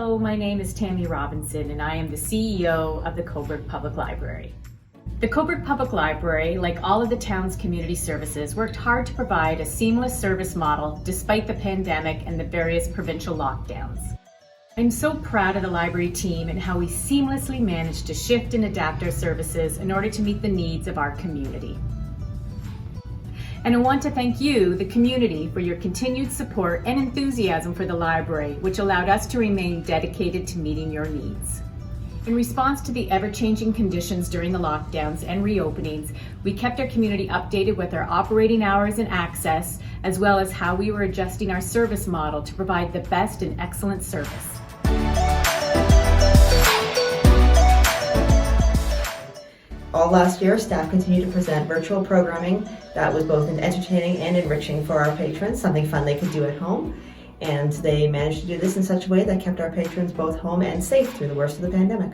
Hello, my name is Tammy Robinson and I am the CEO of the Cobourg Public Library. The Cobourg Public Library, like all of the town's community services, worked hard to provide a seamless service model despite the pandemic and the various provincial lockdowns. I'm so proud of the library team and how we seamlessly managed to shift and adapt our services in order to meet the needs of our community. And I want to thank you, the community, for your continued support and enthusiasm for the library, which allowed us to remain dedicated to meeting your needs. In response to the ever-changing conditions during the lockdowns and reopenings, we kept our community updated with our operating hours and access, as well as how we were adjusting our service model to provide the best and excellent service. All last year, staff continued to present virtual programming that was both entertaining and enriching for our patrons, something fun they could do at home. And they managed to do this in such a way that kept our patrons both home and safe through the worst of the pandemic.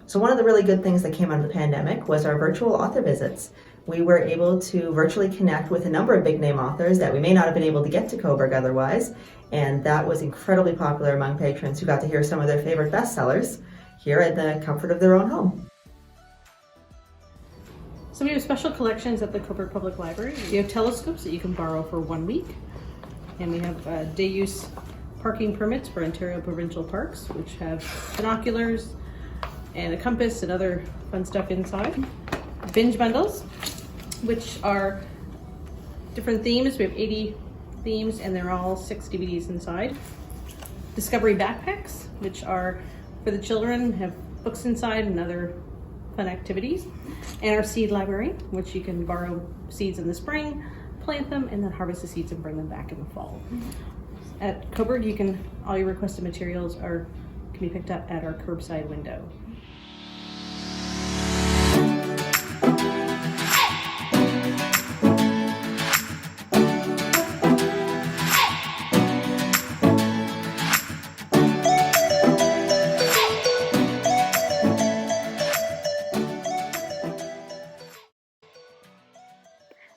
So one of the really good things that came out of the pandemic was our virtual author visits. We were able to virtually connect with a number of big name authors that we may not have been able to get to Cobourg otherwise, and that was incredibly popular among patrons who got to hear some of their favorite bestsellers here at the comfort of their own home. So we have special collections at the Cobourg Public Library. We have telescopes that you can borrow for 1 week, and we have day use parking permits for Ontario provincial parks, which have binoculars and a compass and other fun stuff inside. Binge bundles, which are different themes. We have 80 themes and they're all 6 DVDs inside. Discovery backpacks, which are for the children, have books inside and other fun activities. And our seed library, which you can borrow seeds in the spring, plant them, and then harvest the seeds and bring them back in the fall. At Cobourg, all your requested materials can be picked up at our curbside window.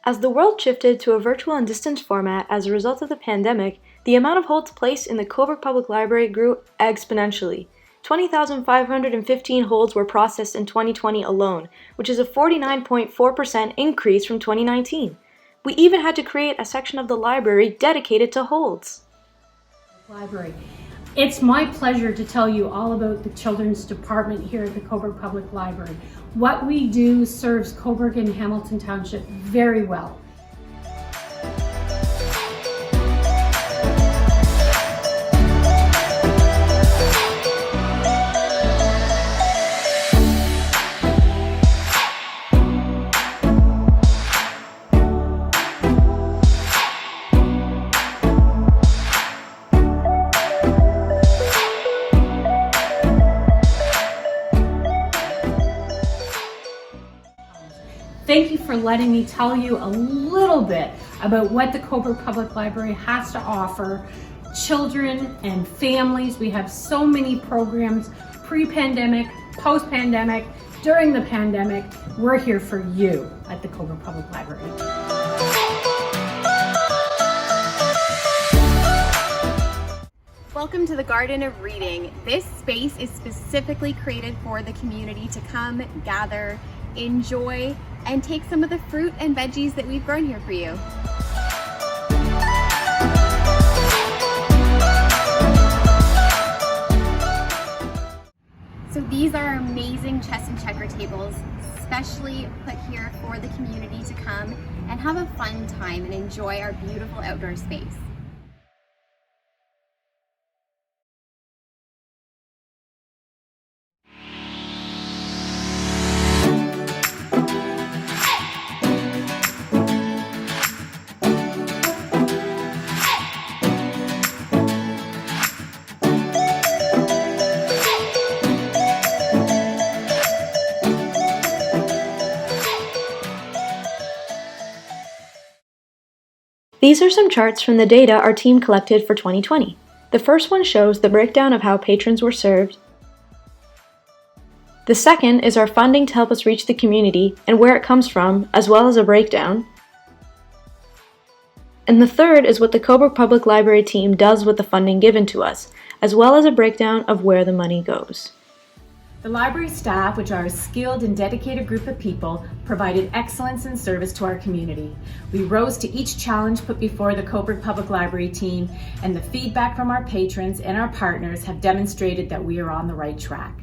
As the world shifted to a virtual and distance format as a result of the pandemic, the amount of holds placed in the Cobourg Public Library grew exponentially. 20,515 holds were processed in 2020 alone, which is a 49.4% increase from 2019. We even had to create a section of the library dedicated to holds. Library. It's my pleasure to tell you all about the children's department here at the Cobourg Public Library. What we do serves Cobourg and Hamilton Township very well. Thank you for letting me tell you a little bit about what the Cobourg Public Library has to offer children and families. We have so many programs, pre-pandemic, post-pandemic, during the pandemic. We're here for you at the Cobourg Public Library. Welcome to the Garden of Reading. This space is specifically created for the community to come, gather, enjoy, and take some of the fruit and veggies that we've grown here for you. So these are amazing chess and checker tables, specially put here for the community to come and have a fun time and enjoy our beautiful outdoor space. These are some charts from the data our team collected for 2020. The first one shows the breakdown of how patrons were served. The second is our funding to help us reach the community and where it comes from, as well as a breakdown. And the third is what the Cobourg Public Library team does with the funding given to us, as well as a breakdown of where the money goes. The library staff, which are a skilled and dedicated group of people, provided excellence in service to our community. We rose to each challenge put before the Cobourg Public Library team, and the feedback from our patrons and our partners have demonstrated that we are on the right track.